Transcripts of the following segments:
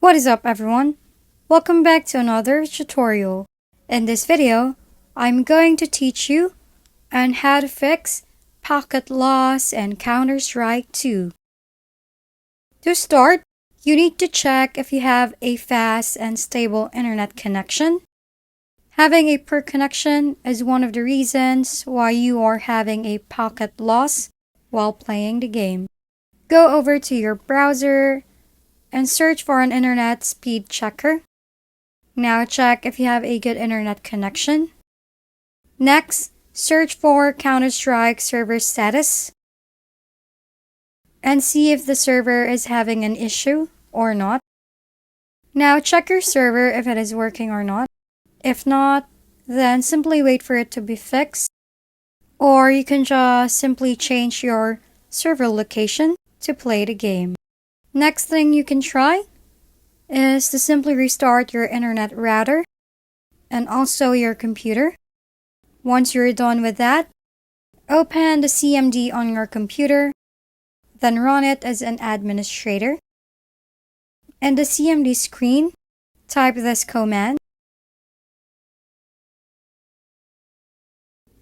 What is up everyone? Welcome back to another tutorial. In this video, I'm going to teach you on how to fix packet loss in Counter-Strike 2. To start, you need to check if you have a fast and stable internet connection. Having a poor connection is one of the reasons why you are having a packet loss while playing the game. Go over to your browser and search for an internet speed checker. Now check if you have a good internet connection. Next, search for Counter-Strike server status and see if the server is having an issue or not. Now check your server if it is working or not. If not, then simply wait for it to be fixed, or you can just simply change your server location to play the game. Next thing you can try is to simply restart your internet router and also your computer. Once you're done with that, open the CMD on your computer, then run it as an administrator. In the CMD screen, type this command,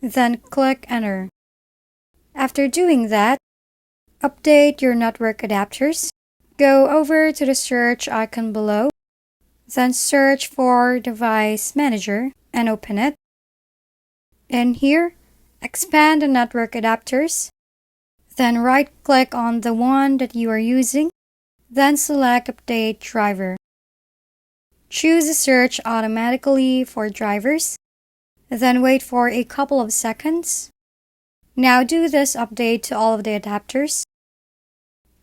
then click enter. After doing that, update your network adapters. Go over to the search icon below, then search for Device Manager and open it. In here, expand the network adapters, then right-click on the one that you are using, then select Update Driver. Choose the search automatically for drivers, then wait for a couple of seconds. Now do this update to all of the adapters.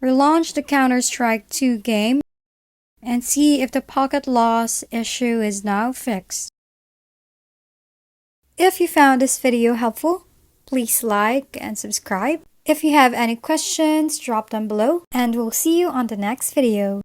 Relaunch the Counter-Strike 2 game and see if the packet loss issue is now fixed. If you found this video helpful, please like and subscribe. If you have any questions, drop them below and we'll see you on the next video.